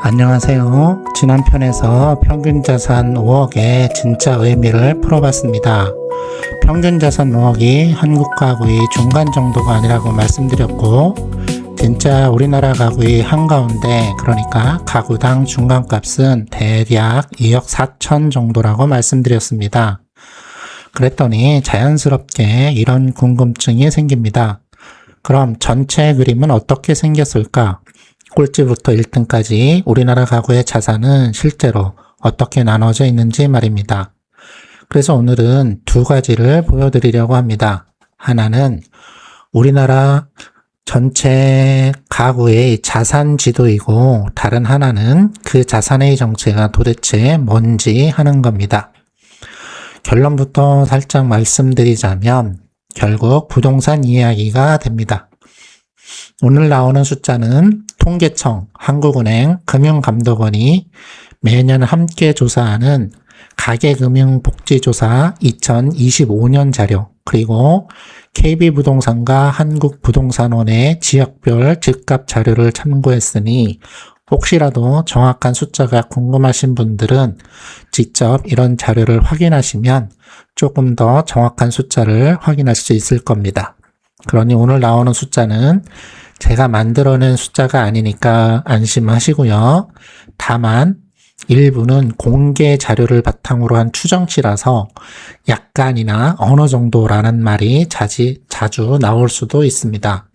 안녕하세요. 지난 편에서 평균 자산 5억의 진짜 의미를 풀어봤습니다. 평균 자산 5억이 한국 가구의 중간 정도가 아니라고 말씀드렸고, 진짜 우리나라 가구의 한가운데, 그러니까 가구당 중간값은 대략 2억 4천 정도라고 말씀드렸습니다. 그랬더니 자연스럽게 이런 궁금증이 생깁니다. 그럼 전체 그림은 어떻게 생겼을까? 꼴찌부터 1등까지 우리나라 가구의 자산은 실제로 어떻게 나눠져 있는지 말입니다. 그래서 오늘은 두 가지를 보여드리려고 합니다. 하나는 우리나라 전체 가구의 자산 지도이고, 다른 하나는 그 자산의 정체가 도대체 뭔지 하는 겁니다. 결론부터 살짝 말씀드리자면 결국 부동산 이야기가 됩니다. 오늘 나오는 숫자는 통계청, 한국은행, 금융감독원이 매년 함께 조사하는 가계금융복지조사 2025년 자료, 그리고 KB부동산과 한국부동산원의 지역별 집값 자료를 참고했으니 혹시라도 정확한 숫자가 궁금하신 분들은 직접 이런 자료를 확인하시면 조금 더 정확한 숫자를 확인할 수 있을 겁니다. 그러니 오늘 나오는 숫자는 제가 만들어낸 숫자가 아니니까 안심하시고요. 다만 일부는 공개 자료를 바탕으로 한 추정치라서 약간이나 어느 정도라는 말이 자주 나올 수도 있습니다.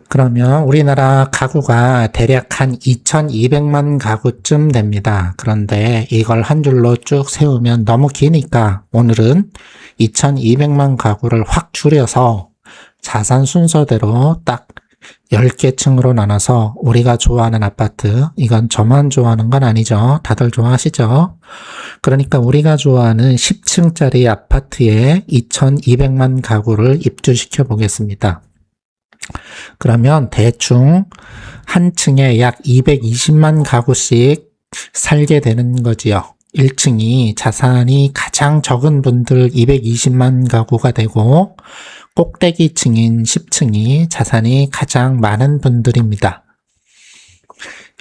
그러면 우리나라 가구가 대략 한 2200만 가구쯤 됩니다. 그런데 이걸 한 줄로 쭉 세우면 너무 기니까 오늘은 2200만 가구를 확 줄여서 자산 순서대로 딱 10개 층으로 나눠서 우리가 좋아하는 아파트, 이건 저만 좋아하는 건 아니죠. 다들 좋아하시죠? 그러니까 우리가 좋아하는 10층짜리 아파트에 2200만 가구를 입주시켜 보겠습니다. 그러면 대충 한 층에 약 220만 가구씩 살게 되는 거지요. 1층이 자산이 가장 적은 분들 220만 가구가 되고, 꼭대기 층인 10층이 자산이 가장 많은 분들입니다.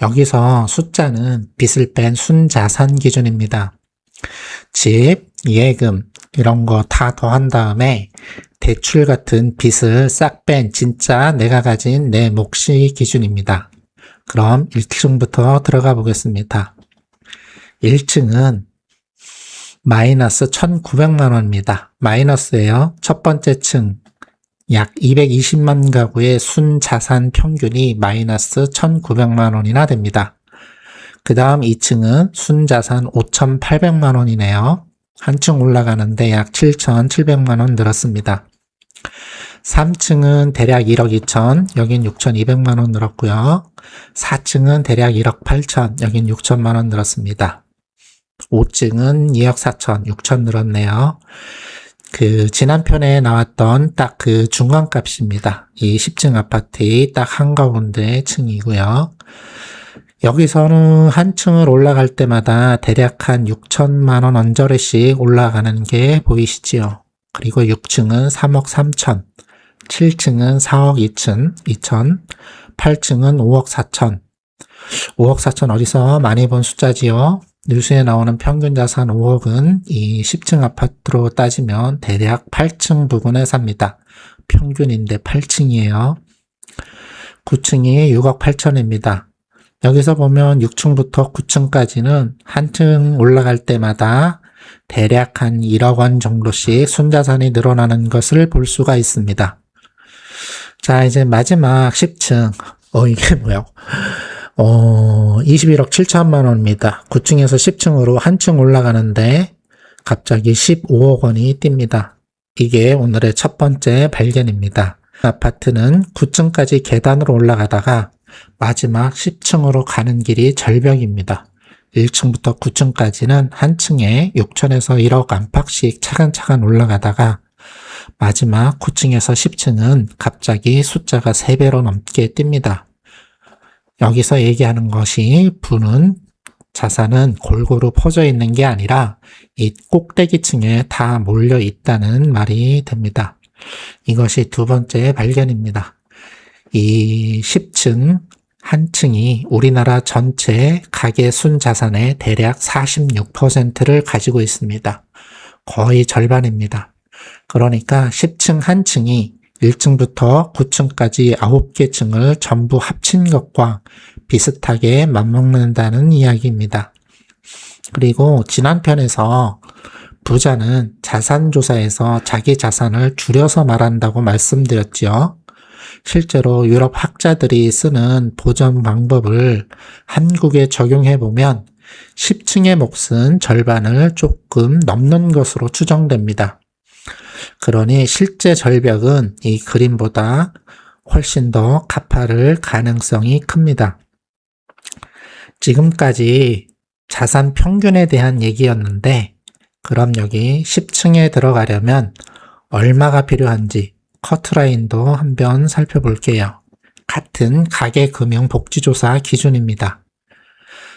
여기서 숫자는 빚을 뺀 순자산 기준입니다. 집, 예금 이런 거 다 더한 다음에 대출 같은 빚을 싹 뺀 진짜 내가 가진 내 몫이 기준입니다. 그럼 1층부터 들어가 보겠습니다. 1층은 마이너스 1900만 원입니다. 마이너스예요. 첫 번째 층 약 220만 가구의 순자산 평균이 마이너스 1900만 원이나 됩니다. 그 다음 2층은 순자산 5800만 원이네요. 한층 올라가는데 약 7700만 원 늘었습니다. 3층은 대략 1억 2천, 여긴 6200만 원 늘었고요. 4층은 대략 1억 8천, 여긴 6천만 원 늘었습니다. 5층은 2억 4천, 6천 늘었네요. 지난 편에 나왔던 딱 그 중간값입니다. 이 10층 아파트의 딱 한가운데 층이고요. 여기서는 한 층을 올라갈 때마다 대략 한 6천만 원 언저리씩 올라가는 게 보이시지요? 그리고 6층은 3억 3천, 7층은 4억 2천, 8층은 5억 4천. 5억 4천 어디서 많이 본 숫자지요? 뉴스에 나오는 평균 자산 5억은 이 10층 아파트로 따지면 대략 8층 부근에 삽니다. 평균인데 8층이에요. 9층이 6억 8천입니다. 여기서 보면 6층부터 9층까지는 한 층 올라갈 때마다 대략 한 1억 원 정도씩 순자산이 늘어나는 것을 볼 수가 있습니다. 자, 이제 마지막 10층. 이게 뭐야? 21억 7천만 원입니다. 9층에서 10층으로 한 층 올라가는데 갑자기 15억 원이 뛵니다. 이게 오늘의 첫 번째 발견입니다. 아파트는 9층까지 계단으로 올라가다가 마지막 10층으로 가는 길이 절벽입니다. 1층부터 9층까지는 한 층에 6천에서 1억 안팎씩 차근차근 올라가다가 마지막 9층에서 10층은 갑자기 숫자가 3배로 넘게 뛵니다. 여기서 얘기하는 것이 부는 자산은 골고루 퍼져 있는 게 아니라 이 꼭대기층에 다 몰려 있다는 말이 됩니다. 이것이 두 번째 발견입니다. 이 10층 한 층이 우리나라 전체 가계 순자산의 대략 46%를 가지고 있습니다. 거의 절반입니다. 그러니까 10층 한 층이 1층부터 9층까지 9개 층을 전부 합친 것과 비슷하게 맞먹는다는 이야기입니다. 그리고 지난 편에서 부자는 자산조사에서 자기 자산을 줄여서 말한다고 말씀드렸죠. 실제로 유럽 학자들이 쓰는 보전 방법을 한국에 적용해보면 10층의 몫은 절반을 조금 넘는 것으로 추정됩니다. 그러니 실제 절벽은 이 그림보다 훨씬 더 가파를 가능성이 큽니다. 지금까지 자산 평균에 대한 얘기였는데, 그럼 여기 10층에 들어가려면 얼마가 필요한지 커트라인도 한번 살펴볼게요. 같은 가계금융복지조사 기준입니다.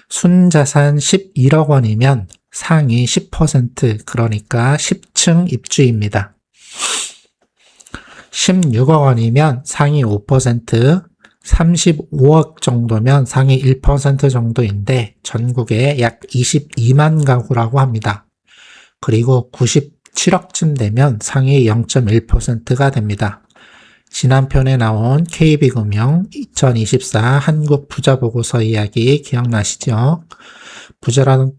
순자산 11억 원이면 상위 10%, 그러니까 10층 입주입니다. 16억 원이면 상위 5%, 35억 정도면 상위 1% 정도인데 전국에 약 22만 가구라고 합니다. 그리고 97억쯤 되면 상위 0.1%가 됩니다. 지난 편에 나온 KB금융 2024 한국 부자보고서 이야기 기억나시죠?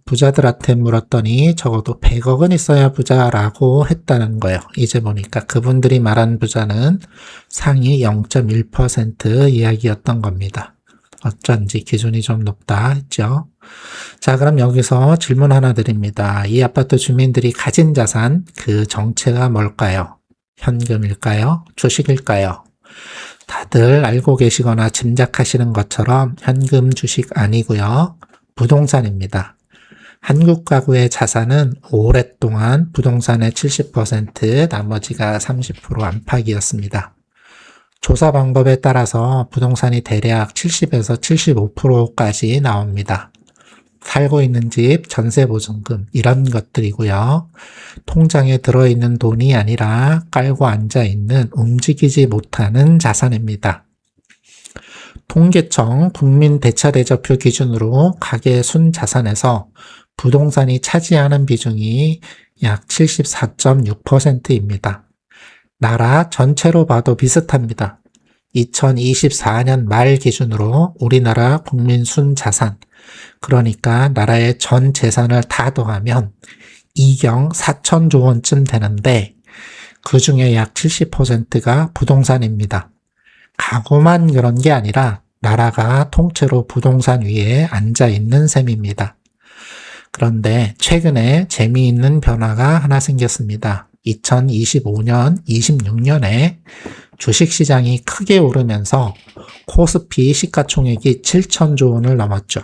부자들한테 물었더니 적어도 100억은 있어야 부자라고 했다는 거예요. 이제 보니까 그분들이 말한 부자는 상위 0.1% 이야기였던 겁니다. 어쩐지 기준이 좀 높다 했죠. 자, 그럼 여기서 질문 하나 드립니다. 이 아파트 주민들이 가진 자산, 그 정체가 뭘까요? 현금일까요? 주식일까요? 다들 알고 계시거나 짐작하시는 것처럼 현금 주식 아니고요. 부동산입니다. 한국 가구의 자산은 오랫동안 부동산의 70%, 나머지가 30% 안팎이었습니다. 조사 방법에 따라서 부동산이 대략 70에서 75%까지 나옵니다. 살고 있는 집, 전세보증금 이런 것들이고요. 통장에 들어있는 돈이 아니라 깔고 앉아있는 움직이지 못하는 자산입니다. 통계청 국민대차대조표 기준으로 가계 순자산에서 부동산이 차지하는 비중이 약 74.6%입니다. 나라 전체로 봐도 비슷합니다. 2024년 말 기준으로 우리나라 국민 순자산, 그러니까 나라의 전 재산을 다 더하면 이경 4천조 원쯤 되는데 그 중에 약 70%가 부동산입니다. 가구만 그런 게 아니라 나라가 통째로 부동산 위에 앉아 있는 셈입니다. 그런데 최근에 재미있는 변화가 하나 생겼습니다. 2025년, 26년에 주식시장이 크게 오르면서 코스피 시가총액이 7천조 원을 넘었죠.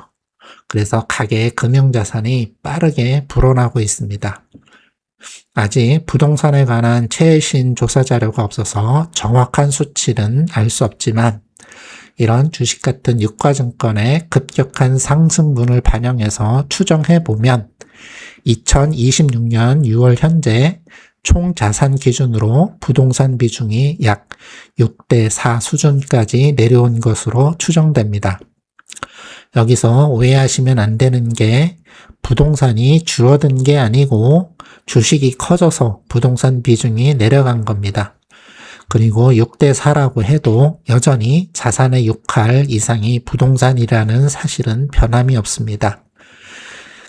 그래서 가계 금융자산이 빠르게 불어나고 있습니다. 아직 부동산에 관한 최신 조사 자료가 없어서 정확한 수치는 알 수 없지만 이런 주식 같은 유가증권의 급격한 상승분을 반영해서 추정해보면 2026년 6월 현재 총 자산 기준으로 부동산 비중이 약 6대4 수준까지 내려온 것으로 추정됩니다. 여기서 오해하시면 안 되는 게 부동산이 줄어든 게 아니고 주식이 커져서 부동산 비중이 내려간 겁니다. 그리고 6대4라고 해도 여전히 자산의 6할 이상이 부동산이라는 사실은 변함이 없습니다.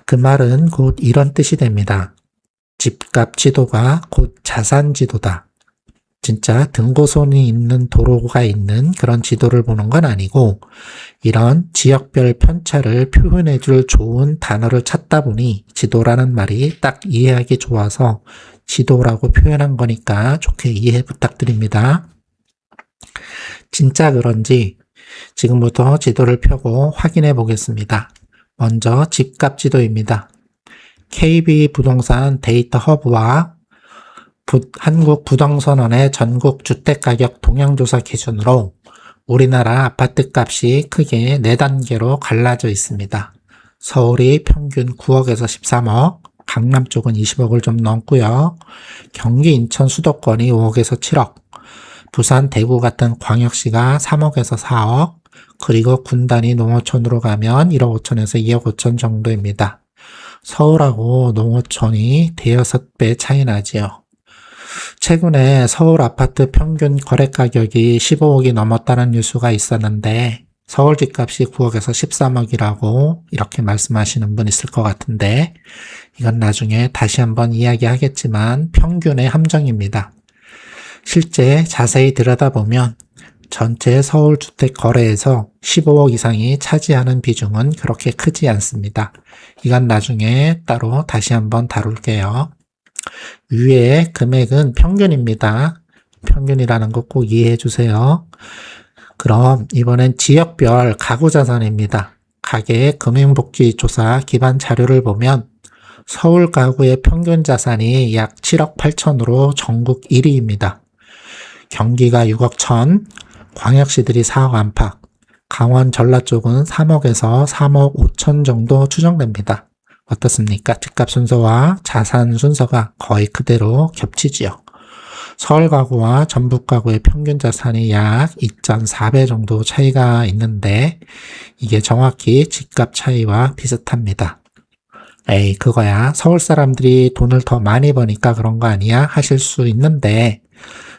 그 말은 곧 이런 뜻이 됩니다. 집값 지도가 곧 자산 지도다. 진짜 등고선이 있는 도로가 있는 그런 지도를 보는 건 아니고 이런 지역별 편차를 표현해 줄 좋은 단어를 찾다 보니 지도라는 말이 딱 이해하기 좋아서 지도라고 표현한 거니까 좋게 이해 부탁드립니다. 진짜 그런지 지금부터 지도를 펴고 확인해 보겠습니다. 먼저 집값 지도입니다. KB부동산 데이터 허브와 한국부동산원의 전국 주택가격 동향조사 기준으로 우리나라 아파트 값이 크게 4단계로 갈라져 있습니다. 서울이 평균 9억에서 13억, 강남 쪽은 20억을 좀 넘고요. 경기 인천 수도권이 5억에서 7억, 부산 대구 같은 광역시가 3억에서 4억, 그리고 군단위 농어촌으로 가면 1억 5천에서 2억 5천 정도입니다. 서울하고 농어촌이 대여섯 배 차이 나지요. 최근에 서울 아파트 평균 거래 가격이 15억이 넘었다는 뉴스가 있었는데 서울 집값이 9억에서 13억이라고 이렇게 말씀하시는 분 있을 것 같은데 이건 나중에 다시 한번 이야기하겠지만 평균의 함정입니다. 실제 자세히 들여다보면 전체 서울 주택 거래에서 15억 이상이 차지하는 비중은 그렇게 크지 않습니다. 이건 나중에 따로 다시 한번 다룰게요. 위의 금액은 평균입니다. 평균이라는 거 꼭 이해해 주세요. 그럼 이번엔 지역별 가구 자산입니다. 가계 금융복지조사 기반 자료를 보면 서울 가구의 평균 자산이 약 7억 8천으로 전국 1위입니다. 경기가 6억 1천, 광역시들이 4억 안팎, 강원 전라 쪽은 3억에서 3억 5천 정도 추정됩니다. 어떻습니까? 집값 순서와 자산 순서가 거의 그대로 겹치지요. 서울 가구와 전북 가구의 평균 자산이 약 2.4배 정도 차이가 있는데 이게 정확히 집값 차이와 비슷합니다. 에이, 그거야. 서울 사람들이 돈을 더 많이 버니까 그런 거 아니야? 하실 수 있는데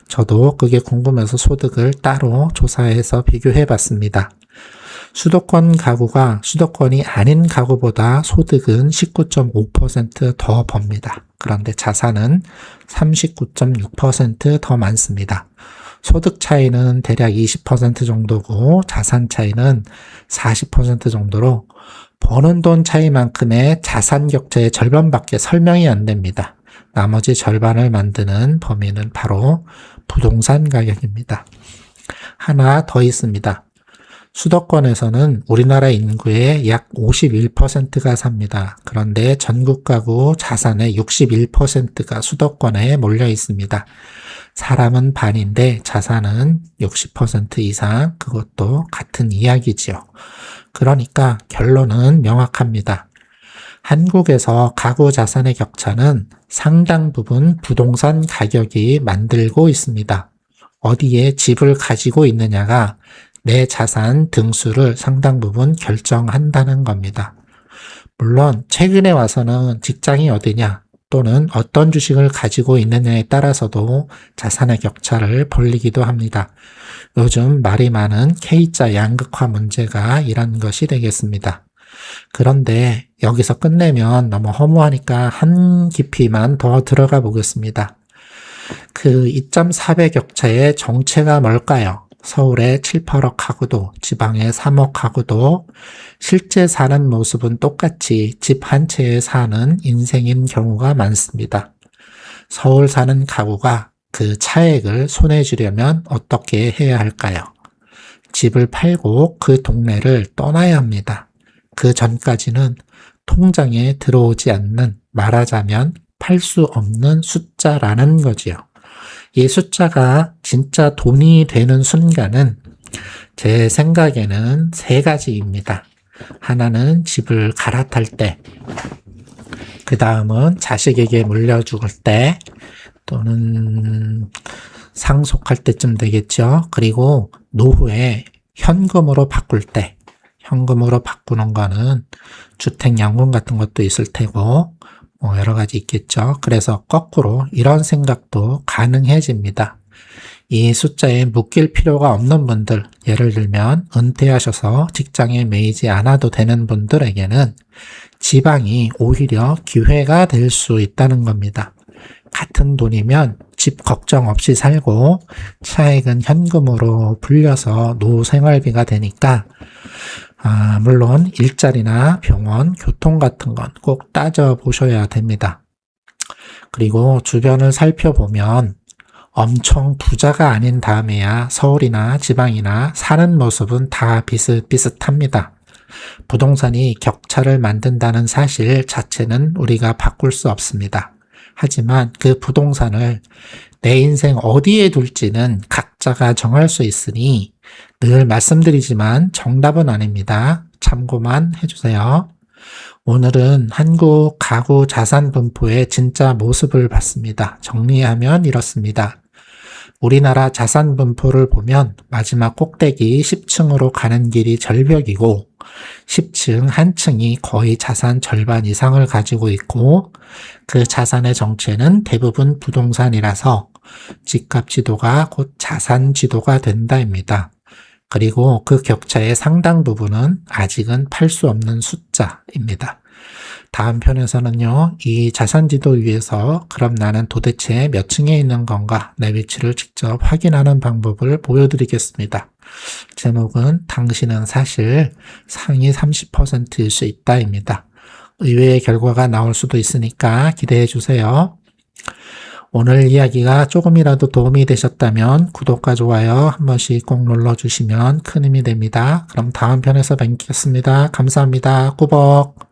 저도 그게 궁금해서 소득을 따로 조사해서 비교해 봤습니다. 수도권 가구가 수도권이 아닌 가구보다 소득은 19.5% 더 법니다. 그런데 자산은 39.6% 더 많습니다. 소득 차이는 대략 20% 정도고 자산 차이는 40% 정도로 버는 돈 차이만큼의 자산 격차의 절반밖에 설명이 안 됩니다. 나머지 절반을 만드는 범위는 바로 부동산 가격입니다. 하나 더 있습니다. 수도권에서는 우리나라 인구의 약 51%가 삽니다. 그런데 전국 가구 자산의 61%가 수도권에 몰려 있습니다. 사람은 반인데 자산은 60% 이상, 그것도 같은 이야기지요. 그러니까 결론은 명확합니다. 한국에서 가구 자산의 격차는 상당 부분 부동산 가격이 만들고 있습니다. 어디에 집을 가지고 있느냐가 내 자산 등수를 상당 부분 결정한다는 겁니다. 물론 최근에 와서는 직장이 어디냐 또는 어떤 주식을 가지고 있느냐에 따라서도 자산의 격차를 벌리기도 합니다. 요즘 말이 많은 K자 양극화 문제가 이런 것이 되겠습니다. 그런데 여기서 끝내면 너무 허무하니까 한 깊이만 더 들어가 보겠습니다. 그 2.4배 격차의 정체가 뭘까요? 서울의 7, 8억 가구도 지방의 3억 가구도 실제 사는 모습은 똑같이 집 한 채에 사는 인생인 경우가 많습니다. 서울 사는 가구가 그 차액을 손에 쥐려면 어떻게 해야 할까요? 집을 팔고 그 동네를 떠나야 합니다. 그 전까지는 통장에 들어오지 않는, 말하자면 팔 수 없는 숫자라는 거지요. 이 숫자가 진짜 돈이 되는 순간은 제 생각에는 세 가지입니다. 하나는 집을 갈아탈 때, 그 다음은 자식에게 물려줄 때, 또는 상속할 때쯤 되겠죠. 그리고 노후에 현금으로 바꿀 때, 현금으로 바꾸는 거는 주택연금 같은 것도 있을 테고 여러 가지 있겠죠. 그래서 거꾸로 이런 생각도 가능해집니다. 이 숫자에 묶일 필요가 없는 분들, 예를 들면 은퇴하셔서 직장에 매이지 않아도 되는 분들에게는 지방이 오히려 기회가 될 수 있다는 겁니다. 같은 돈이면 집 걱정 없이 살고 차액은 현금으로 불려서 노후 생활비가 되니까 물론 일자리나 병원, 교통 같은 건 꼭 따져보셔야 됩니다. 그리고 주변을 살펴보면 엄청 부자가 아닌 다음에야 서울이나 지방이나 사는 모습은 다 비슷비슷합니다. 부동산이 격차를 만든다는 사실 자체는 우리가 바꿀 수 없습니다. 하지만 그 부동산을 내 인생 어디에 둘지는 각자가 정할 수 있으니 늘 말씀드리지만 정답은 아닙니다. 참고만 해주세요. 오늘은 한국 가구 자산 분포의 진짜 모습을 봤습니다. 정리하면 이렇습니다. 우리나라 자산 분포를 보면 마지막 꼭대기 10층으로 가는 길이 절벽이고 10층 한 층이 거의 자산 절반 이상을 가지고 있고 그 자산의 정체는 대부분 부동산이라서 집값 지도가 곧 자산 지도가 된다입니다. 그리고 그 격차의 상당 부분은 아직은 팔 수 없는 숫자입니다. 다음 편에서는요, 이 자산지도 위에서 그럼 나는 도대체 몇 층에 있는 건가 내 위치를 직접 확인하는 방법을 보여드리겠습니다. 제목은 당신은 사실 상위 30%일 수 있다입니다. 의외의 결과가 나올 수도 있으니까 기대해 주세요. 오늘 이야기가 조금이라도 도움이 되셨다면 구독과 좋아요 한 번씩 꼭 눌러주시면 큰 힘이 됩니다. 그럼 다음 편에서 뵙겠습니다. 감사합니다. 꾸벅.